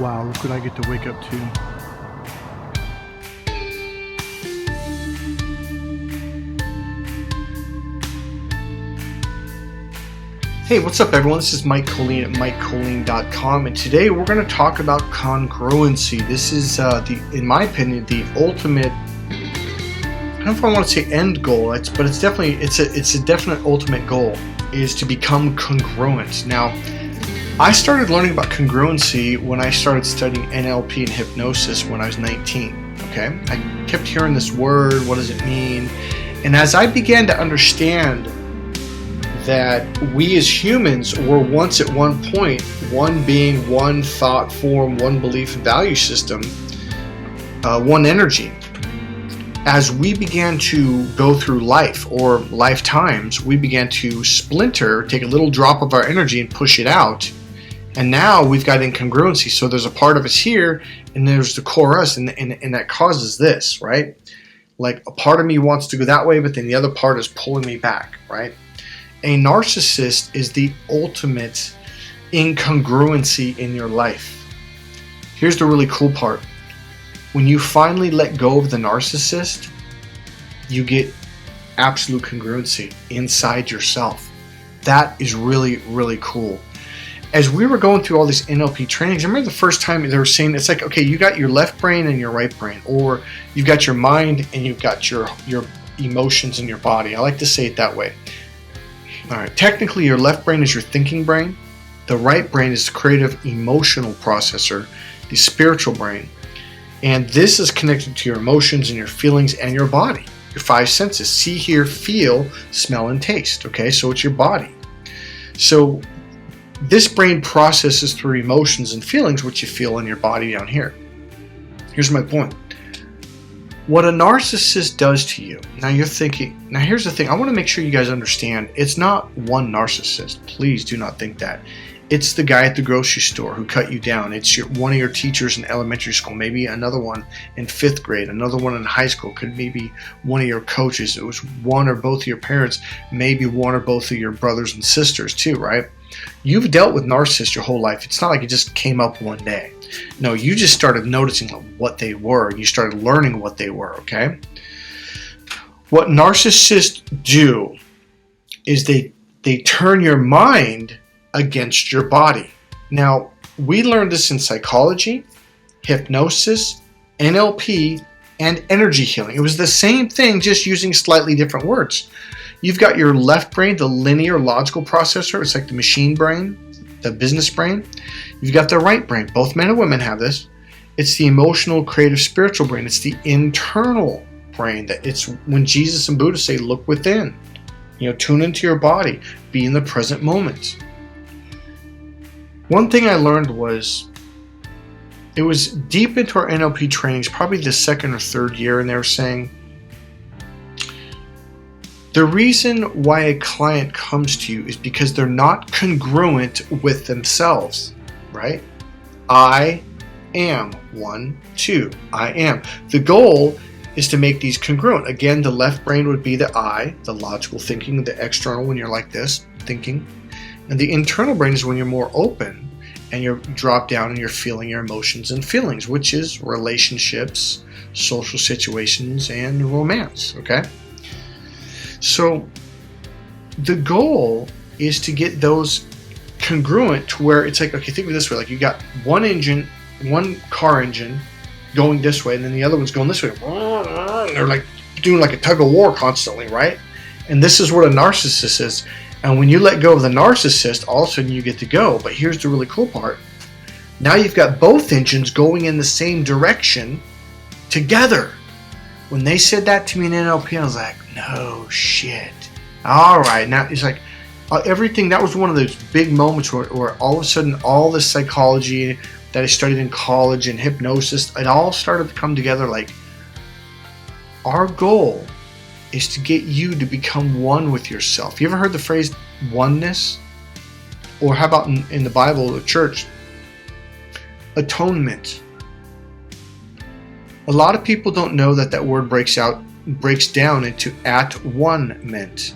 Wow, look what I get to wake up to. Hey, what's up everyone? This is Mike Colleen at MikeColleen.com, and today we're going to talk about congruency. This is, in my opinion, the ultimate, I don't know if I want to say end goal, but it's definitely, it's a definite ultimate goal, is to become congruent. Now, I started learning about congruency when I started studying NLP and hypnosis when I was 19, okay? I kept hearing this word, what does it mean? And as I began to understand that we as humans were once at one point, one being, one thought form, one belief and value system, one energy. As we began to go through life or lifetimes, we began to splinter, take a little drop of our energy and push it out. And now we've got incongruency. So there's a part of us here and there's the core us, and that causes this, right? Like a part of me wants to go that way, but then the other part is pulling me back, right? A narcissist is the ultimate incongruency in your life. Here's the really cool part. When you finally let go of the narcissist, you get absolute congruency inside yourself. That is really, really cool. As we were going through all these NLP trainings, I remember the first time they were saying, it's like, okay, you got your left brain and your right brain, or you've got your mind and you've got your emotions in your body. I like to say it that way. All right, technically your left brain is your thinking brain. The right brain is the creative emotional processor, the spiritual brain. And this is connected to your emotions and your feelings and your body, your five senses: see, hear, feel, smell, and taste. Okay, so it's your body. So this brain processes through emotions and feelings, which you feel in your body down here. Here's my point. What a narcissist does to you, now you're thinking, now here's the thing, I want to make sure you guys understand, it's not one narcissist. Please do not think that. It's the guy at the grocery store who cut you down. It's one of your teachers in elementary school, maybe another one in 5th grade, another one in high school, could maybe one of your coaches. It was one or both of your parents, maybe one or both of your brothers and sisters too, right? You've dealt with narcissists your whole life. It's not like it just came up one day. No, you just started noticing what they were. You started learning what they were, okay? What narcissists do is they turn your mind against your body. Now, we learned this in psychology, hypnosis, NLP, and energy healing. It was the same thing, just using slightly different words. You've got your left brain, the linear logical processor. It's like the machine brain, the business brain. You've got the right brain. Both men and women have this. It's the emotional, creative, spiritual brain. It's the internal brain. That it's when Jesus and Buddha say, look within. Tune into your body. Be in the present moment. One thing I learned was, it was deep into our NLP trainings, probably the 2nd or 3rd year, and they were saying, the reason why a client comes to you is because they're not congruent with themselves, right? I am. 1, 2, I am. The goal is to make these congruent. Again, the left brain would be the I, the logical thinking, the external when you're like this, thinking. And the internal brain is when you're more open and you drop down and you're feeling your emotions and feelings, which is relationships, social situations, and romance, okay? So the goal is to get those congruent to where it's like, okay, think of it this way, like you got one engine, one car engine going this way, and then the other one's going this way. And they're like doing like a tug of war constantly, right? And this is what a narcissist is. And when you let go of the narcissist, all of a sudden you get to go. But here's the really cool part. Now you've got both engines going in the same direction together. When they said that to me in NLP, I was like, no shit. All right. Now it's like everything. That was one of those big moments where all of a sudden all the psychology that I studied in college and hypnosis, it all started to come together. Like, our goal is to get you to become one with yourself. You ever heard the phrase oneness? Or how about in the Bible, the church, atonement? A lot of people don't know that word breaks down into at one meant.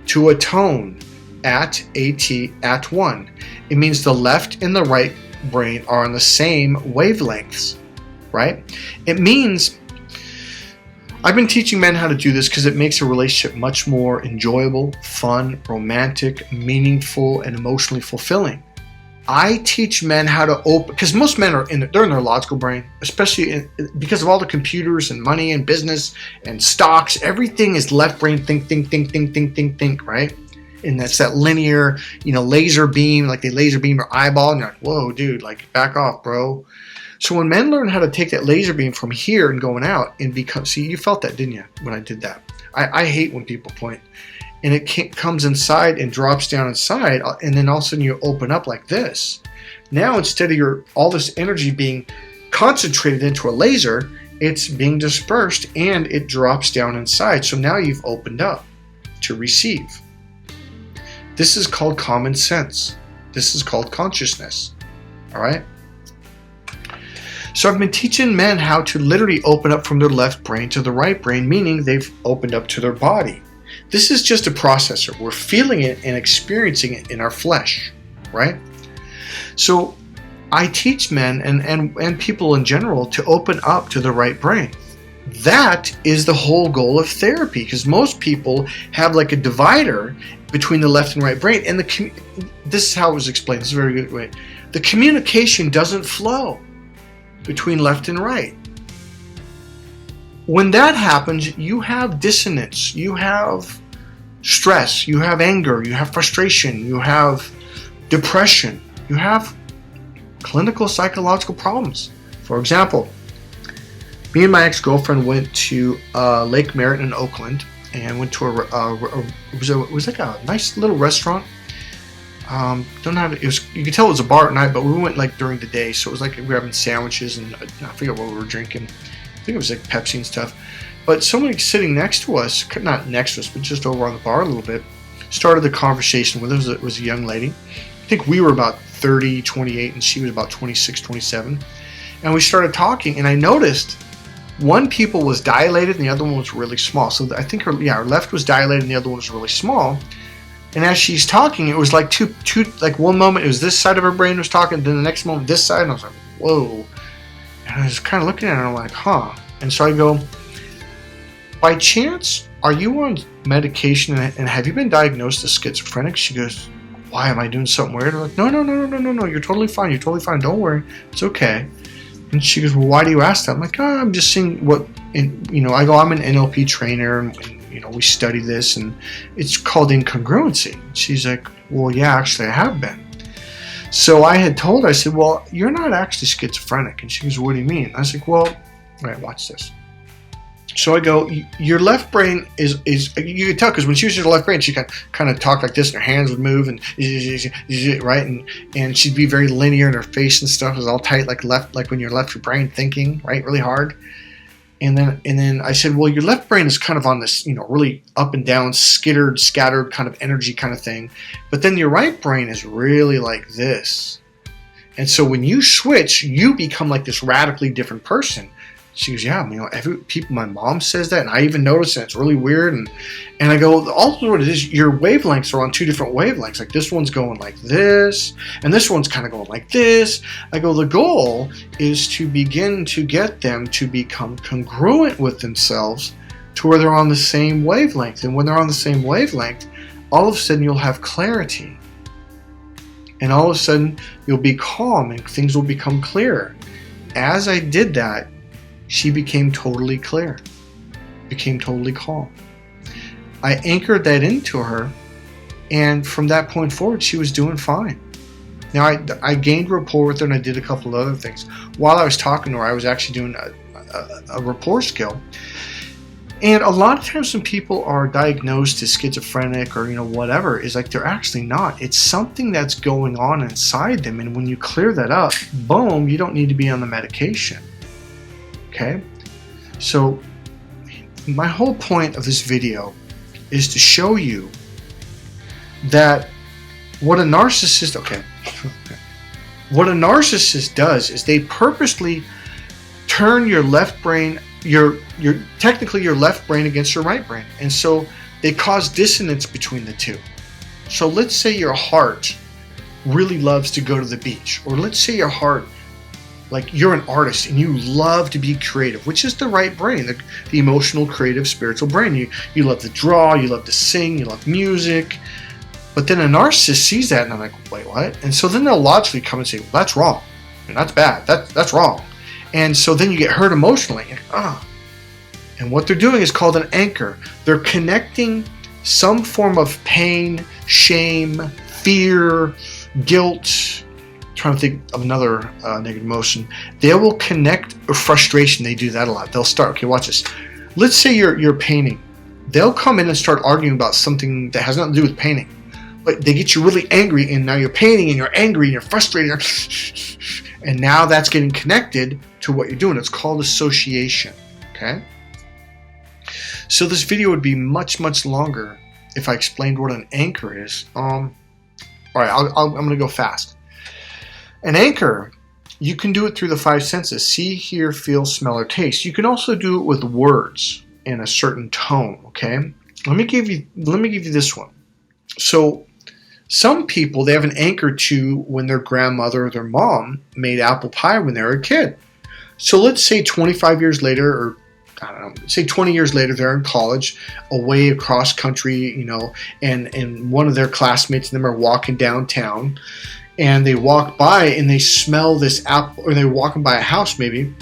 To atone, at one. It means the left and the right brain are on the same wavelengths, right? It means I've been teaching men how to do this because it makes a relationship much more enjoyable, fun, romantic, meaningful, and emotionally fulfilling. I teach men how to open, because most men they're in their logical brain, especially because of all the computers and money and business and stocks. Everything is left brain, think, right? And that's that linear, laser beam, like they laser beam your eyeball, and you're like, whoa, dude, like back off, bro. So when men learn how to take that laser beam from here and going out and become, see, you felt that, didn't you, when I did that? I hate when people point. And it comes inside and drops down inside, and then all of a sudden you open up like this. Now instead of all this energy being concentrated into a laser, it's being dispersed and it drops down inside. So now you've opened up to receive. This is called common sense. This is called consciousness. All right? So I've been teaching men how to literally open up from their left brain to the right brain, meaning they've opened up to their body. This is just a processor. We're feeling it and experiencing it in our flesh, right? So I teach men and people in general to open up to the right brain. That is the whole goal of therapy, because most people have like a divider between the left and right brain. And this is how it was explained. This is a very good way. The communication doesn't flow between left and right. When that happens, you have dissonance, you have stress, you have anger, you have frustration, you have depression, you have clinical psychological problems. For example, me and my ex-girlfriend went to Lake Merritt in Oakland and went to it was like a nice little restaurant. You could tell it was a bar at night, but we went like during the day, so it was like we were having sandwiches and I forget what we were drinking. I think it was like Pepsi and stuff. But somebody sitting next to us, not next to us, but just over on the bar a little bit, started the conversation with us. It was a young lady. I think we were about 30, 28, and she was about 26, 27. And we started talking, and I noticed one pupil was dilated and the other one was really small. So I think her left was dilated and the other one was really small. And as she's talking, it was like two like one moment it was this side of her brain was talking, then the next moment this side, and I was like, whoa. And I was kind of looking at her and I'm like, huh. And so I go, by chance, are you on medication and have you been diagnosed as schizophrenic? She goes, why, am I doing something weird? I'm like, no, you're totally fine. You're totally fine. Don't worry. It's okay. And she goes, well, why do you ask that? I'm like, I'm just seeing what, I go, I'm an NLP trainer and we study this and it's called incongruency. She's like, well, yeah, actually I have been. So I had told her, I said, well, you're not actually schizophrenic. And she goes, what do you mean? I was like, well, all right, watch this. So I go, your left brain is you could tell because when she was in her left brain, she kind of talked like this and her hands would move and right, and she'd be very linear and her face and stuff was all tight like when you're left your brain thinking, right, really hard. And then I said, well, your left brain is kind of on this, really up and down, scattered kind of energy kind of thing. But then your right brain is really like this. And so when you switch, you become like this radically different person. She goes, yeah, my mom says that, and I even noticed that it's really weird. And I go, also what it is, your wavelengths are on two different wavelengths. Like this one's going like this, and this one's kind of going like this. I go, the goal is to begin to get them to become congruent with themselves to where they're on the same wavelength. And when they're on the same wavelength, all of a sudden you'll have clarity. And all of a sudden you'll be calm and things will become clearer. As I did that, she became totally clear, became totally calm. I anchored that into her, and from that point forward, she was doing fine. Now, I gained rapport with her, and I did a couple of other things. While I was talking to her, I was actually doing a rapport skill. And a lot of times when people are diagnosed as schizophrenic or, whatever, is like they're actually not. It's something that's going on inside them, and when you clear that up, boom, you don't need to be on the medication. Okay, so my whole point of this video is to show you that what a narcissist, what a narcissist does is they purposely turn your left brain, technically your left brain against your right brain, and so they cause dissonance between the two. So let's say your heart really loves to go to the beach. Or let's say your heart, like you're an artist and you love to be creative, which is the right brain, the emotional, creative, spiritual brain. You love to draw, you love to sing, you love music. But then a narcissist sees that and I'm like, wait, what? And so then they'll logically come and say, well, that's wrong. And that's bad. That's wrong. And so then you get hurt emotionally. And what they're doing is called an anchor. They're connecting some form of pain, shame, fear, guilt. I'm trying to think of another negative emotion. They will connect, or frustration. They do that a lot. They'll start, okay, watch this. Let's say you're painting. They'll come in and start arguing about something that has nothing to do with painting. But they get you really angry, and now you're painting, and you're angry, and you're frustrated. And now that's getting connected to what you're doing. It's called association, okay? So this video would be much, much longer if I explained what an anchor is. All right, I'm going to go fast. An anchor, you can do it through the 5 senses: see, hear, feel, smell, or taste. You can also do it with words in a certain tone, okay? Let me give you this one. So some people, they have an anchor to when their grandmother or their mom made apple pie when they were a kid. So let's say 25 years later, or I don't know, say 20 years later, they're in college, away across country, and one of their classmates and them are walking downtown, and they walk by and they smell this apple, or they're walking by a house maybe,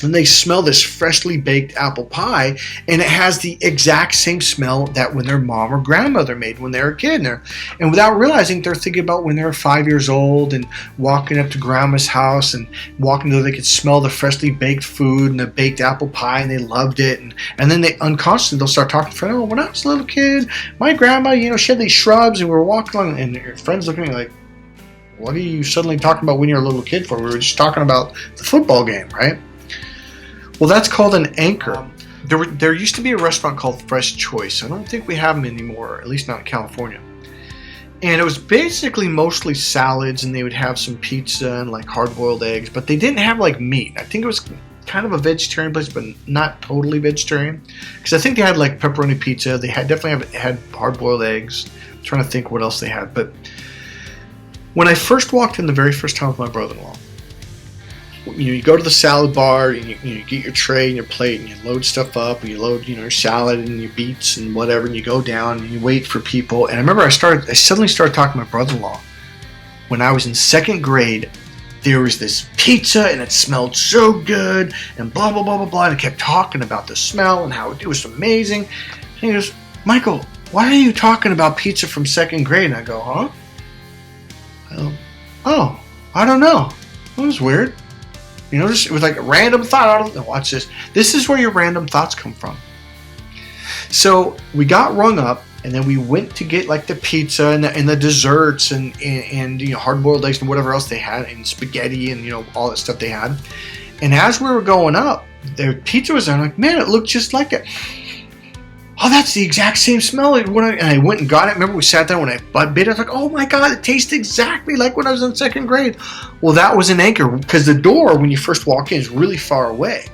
and they smell this freshly baked apple pie, and it has the exact same smell that when their mom or grandmother made when they were a kid. And without realizing, they're thinking about when they were 5 years old and walking up to grandma's house and walking there, they could smell the freshly baked food and the baked apple pie, and they loved it. And then they unconsciously, they'll start talking to friends, oh, when I was a little kid, my grandma, she had these shrubs, and we were walking along, and your friends looking at you like, what are you suddenly talking about when you're a little kid for? We were just talking about the football game, right? Well, that's called an anchor. There used to be a restaurant called Fresh Choice. I don't think we have them anymore, at least not in California. And it was basically mostly salads, and they would have some pizza and like hard-boiled eggs, but they didn't have like meat. I think it was kind of a vegetarian place, but not totally vegetarian. Because I think they had like pepperoni pizza. They definitely had hard-boiled eggs. I'm trying to think what else they had. But when I first walked in the very first time with my brother-in-law, you go to the salad bar and you get your tray and your plate and you load stuff up and you load your salad and your beets and whatever, and you go down and you wait for people. And I remember I suddenly started talking to my brother-in-law. When I was in 2nd grade, there was this pizza and it smelled so good and blah blah blah blah blah, and I kept talking about the smell and how it was amazing. And he goes, Michael, why are you talking about pizza from 2nd grade? And I go, huh? Oh, I don't know. That was weird. It was like a random thought. Watch this. This is where your random thoughts come from. So we got rung up, and then we went to get like the pizza and the desserts and hard-boiled eggs and whatever else they had, and spaghetti and all that stuff they had. And as we were going up, the pizza was there. I'm like, man, it looked just like it. Oh, that's the exact same smell. And I went and got it. Remember, we sat there when I bit it. I was like, oh my God, it tastes exactly like when I was in 2nd grade. Well, that was an anchor, because the door, when you first walk in, is really far away.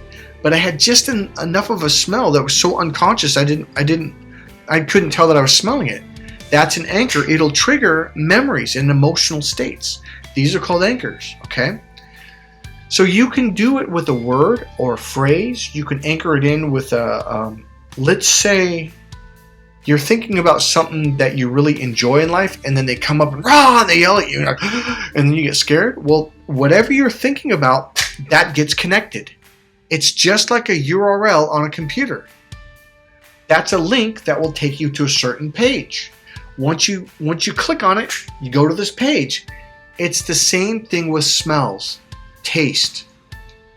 But I had just enough of a smell that was so unconscious, I couldn't tell that I was smelling it. That's an anchor. It'll trigger memories and emotional states. These are called anchors, okay? So you can do it with a word or a phrase. You can anchor it in with let's say you're thinking about something that you really enjoy in life, and then they come up and rah, and they yell at you, and then you get scared. Well, whatever you're thinking about, that gets connected. It's just like a URL on a computer. That's a link that will take you to a certain page. Once you click on it, you go to this page. It's the same thing with smells, taste,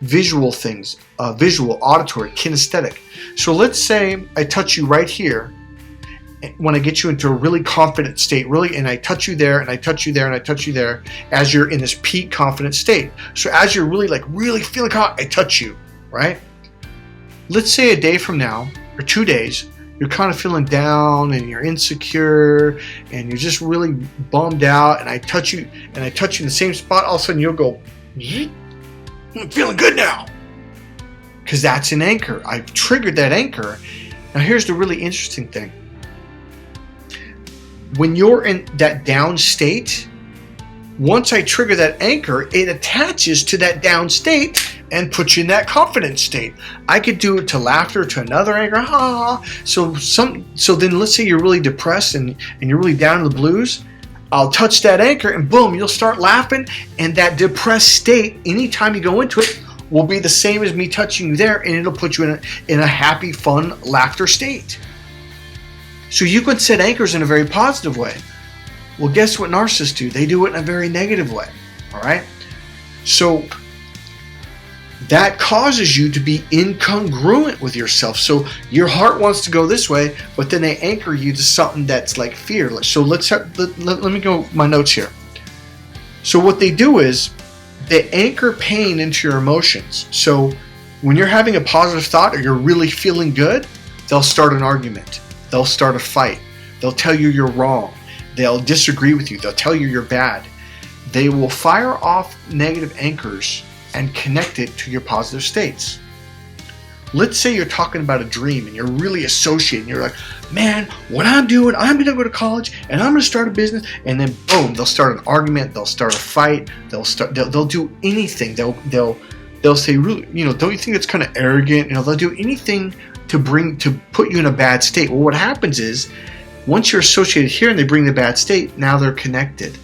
visual things, visual, auditory, kinesthetic. So let's say I touch you right here when I get you into a really confident state, and I touch you there, and I touch you there, and I touch you there, as you're in this peak confident state. So as you're really feeling hot, I touch you, right? Let's say a day from now, or 2 days, you're kind of feeling down and you're insecure and you're just really bummed out, and I touch you in the same spot. All of a sudden you'll go, I'm feeling good now. Because that's an anchor. I've triggered that anchor. Now here's the really interesting thing. When you're in that down state, once I trigger that anchor, it attaches to that down state and puts you in that confident state. I could do it to laughter, to another anchor, ha ha ha. So then let's say you're really depressed and you're really down in the blues. I'll touch that anchor and boom, you'll start laughing, and that depressed state, anytime you go into it, will be the same as me touching you there, and it'll put you in a happy, fun, laughter state. So you can set anchors in a very positive way. Well, guess what narcissists do? They do it in a very negative way, all right? So that causes you to be incongruent with yourself. So your heart wants to go this way, but then they anchor you to something that's like fear. So let me go my notes here. So what they do is they anchor pain into your emotions. So when you're having a positive thought or you're really feeling good, they'll start an argument. They'll start a fight. They'll tell you you're wrong. They'll disagree with you. They'll tell you you're bad. They will fire off negative anchors and connect it to your positive states. Let's say you're talking about a dream and you're really associating. You're like, man, what I'm doing, I'm going to go to college and I'm going to start a business. And then boom, they'll start an argument. They'll start a fight. They'll do anything. They'll say, really, don't you think it's kind of arrogant? They'll do anything to put you in a bad state. Well, what happens is once you're associated here and they bring the bad state, now they're connected.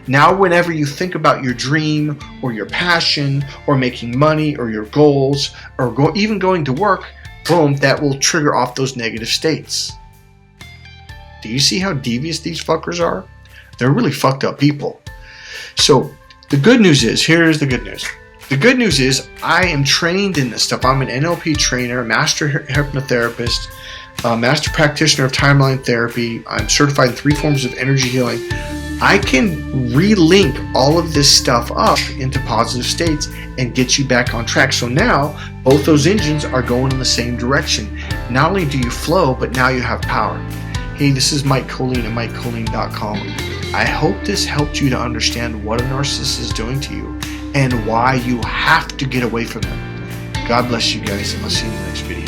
Now, whenever you think about your dream or your passion or making money or your goals or even going to work, boom, that will trigger off those negative states. Do you see how devious these fuckers are? They're really fucked up people. So the good news is, here's the good news. The good news is I am trained in this stuff. I'm an NLP trainer, master hypnotherapist, master practitioner of timeline therapy. I'm certified in 3 forms of energy healing. I can relink all of this stuff up into positive states and get you back on track. So now both those engines are going in the same direction. Not only do you flow, but now you have power. Hey, this is Mike Colleen at MikeColleen.com. I hope this helped you to understand what a narcissist is doing to you and why you have to get away from them. God bless you guys, and I'll see you in the next video.